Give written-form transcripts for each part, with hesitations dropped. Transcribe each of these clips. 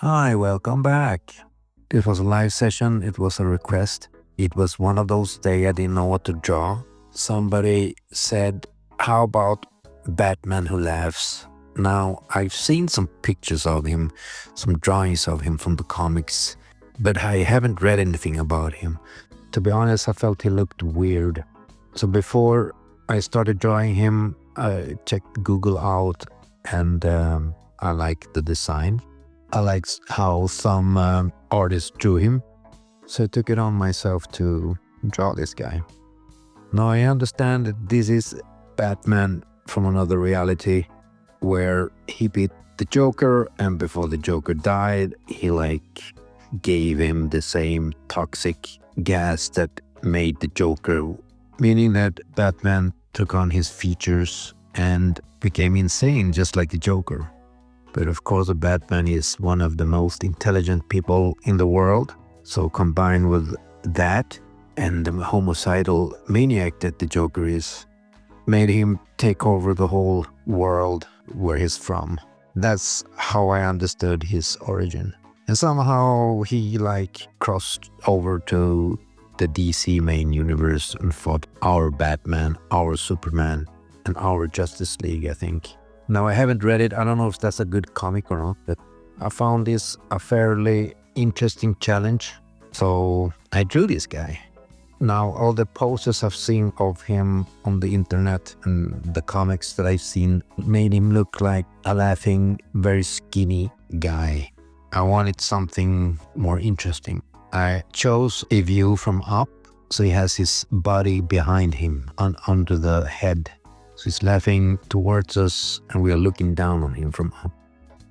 Hi, welcome back. This was a live session. It was a request. It was one of those days I didn't know what to draw. Somebody said, how about Batman who laughs? Now, I've seen some pictures of him, some drawings of him from the comics, but I haven't read anything about him. To be honest, I felt he looked weird. So before I started drawing him, I checked Google out and I liked the design. I liked how some artists drew him, so I took it on myself to draw this guy. Now I understand that this is Batman from another reality where he beat the Joker, and before the Joker died, he gave him the same toxic gas that made the Joker, meaning that Batman took on his features and became insane just like the Joker. But of course, the Batman is one of the most intelligent people in the world. So combined with that and the homicidal maniac that the Joker is, made him take over the whole world where he's from. That's how I understood his origin. And somehow he crossed over to the DC main universe and fought our Batman, our Superman, and our Justice League, I think. Now, I haven't read it. I don't know if that's a good comic or not, but I found this a fairly interesting challenge. So I drew this guy. Now, all the poses I've seen of him on the internet and the comics that I've seen made him look like a laughing, very skinny guy. I wanted something more interesting. I chose a view from up, so he has his body behind him under the head. So he's laughing towards us and we are looking down on him from up.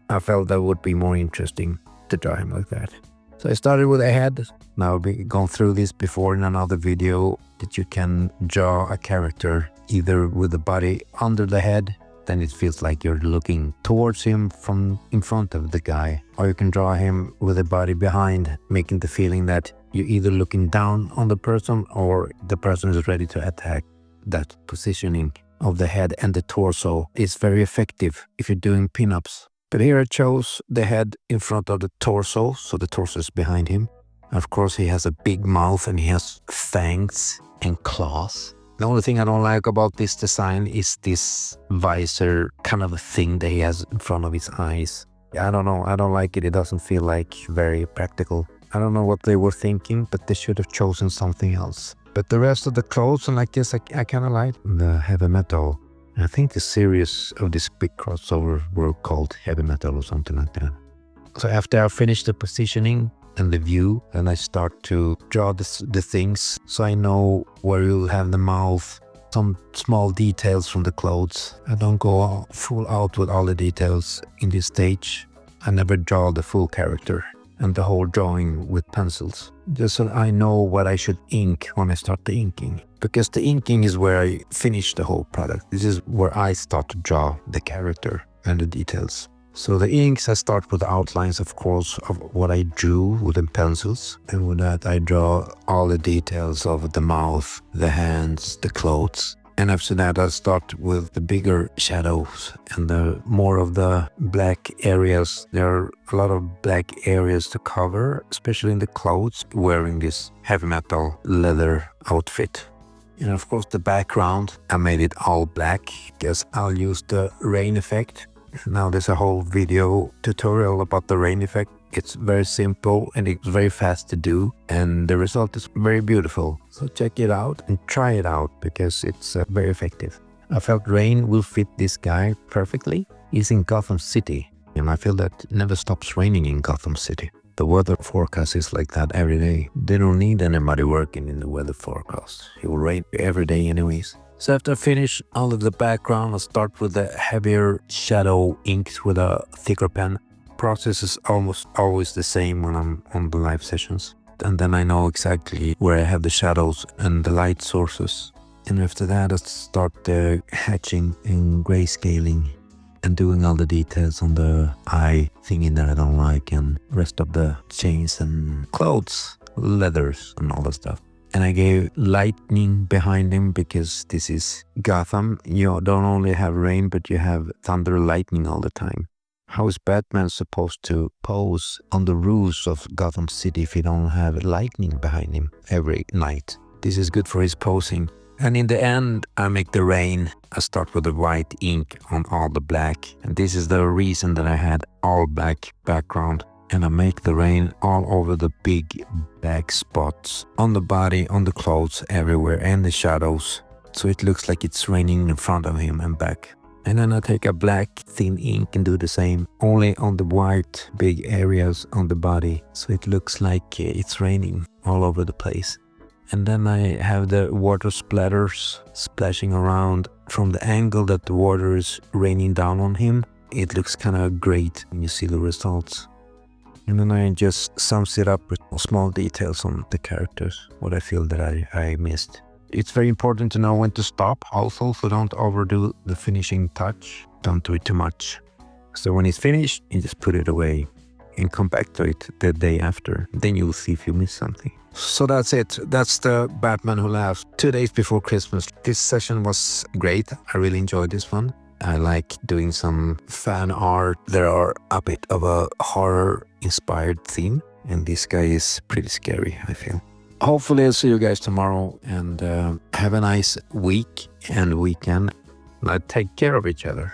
I felt that would be more interesting to draw him like that. So I started with a head. Now I've gone through this before in another video that you can draw a character either with the body under the head, then it feels like you're looking towards him from in front of the guy. Or you can draw him with the body behind, making the feeling that you're either looking down on the person or the person is ready to attack. That positioning of the head and the torso is very effective if you're doing pinups. But here I chose the head in front of the torso, so the torso is behind him. Of course, he has a big mouth and he has fangs and claws. The only thing I don't like about this design is this visor kind of a thing that he has in front of his eyes. I don't know, I don't like it. It doesn't feel like very practical. I don't know what they were thinking, but they should have chosen something else. But the rest of the clothes and like this, I kind of like the heavy metal. I think the series of this big crossover were called heavy metal or something like that. So after I finish the positioning and the view, then I start to draw the things so I know where you'll have the mouth, some small details from the clothes. I don't go full out with all the details in this stage. I never draw the full character and the whole drawing with pencils, just so I know what I should ink when I start the inking. Because the inking is where I finish the whole product. This is where I start to draw the character and the details. So the inks, I start with the outlines, of course, of what I drew with the pencils. And with that, I draw all the details of the mouth, the hands, the clothes. And after that, I start with the bigger shadows and the more of the black areas. There are a lot of black areas to cover, especially in the clothes, wearing this heavy metal leather outfit. And of course, the background, I made it all black because I'll use the rain effect. Now there's a whole video tutorial about the rain effect. It's very simple and it's very fast to do, and the result is very beautiful. So check it out and try it out because it's very effective. I felt rain will fit this guy perfectly. He's in Gotham City, and I feel that it never stops raining in Gotham City. The weather forecast is like that every day. They don't need anybody working in the weather forecast. It will rain every day anyways. So after I finish all of the background, I'll start with the heavier shadow inks with a thicker pen. Process is almost always the same when I'm on the live sessions. And then I know exactly where I have the shadows and the light sources. And after that, I start the hatching and grayscaling and doing all the details on the eye thingy that I don't like and rest of the chains and clothes, leathers and all that stuff. And I gave lightning behind him because this is Gotham. You don't only have rain, but you have thunder, lightning all the time. How is Batman supposed to pose on the roofs of Gotham City if he don't have lightning behind him every night? This is good for his posing. And in the end, I make the rain. I start with the white ink on all the black. And this is the reason that I had all black background. And I make the rain all over the big black spots on the body, on the clothes, everywhere, and the shadows. So it looks like it's raining in front of him and back. And then I take a black thin ink and do the same, only on the white big areas on the body. So it looks like it's raining all over the place. And then I have the water splatters splashing around from the angle that the water is raining down on him. It looks kind of great when you see the results. And then I just sums it up with small details on the characters, what I feel that I missed. It's very important to know when to stop also, so don't overdo the finishing touch. Don't do it too much. So when it's finished, you just put it away and come back to it the day after. Then you'll see if you miss something. So that's it. That's the Batman Who Laughs 2 days before Christmas. This session was great. I really enjoyed this one. I like doing some fan art. There are a bit of a horror-inspired theme, and this guy is pretty scary, I feel. Hopefully I'll see you guys tomorrow, and have a nice week and weekend. Now take care of each other.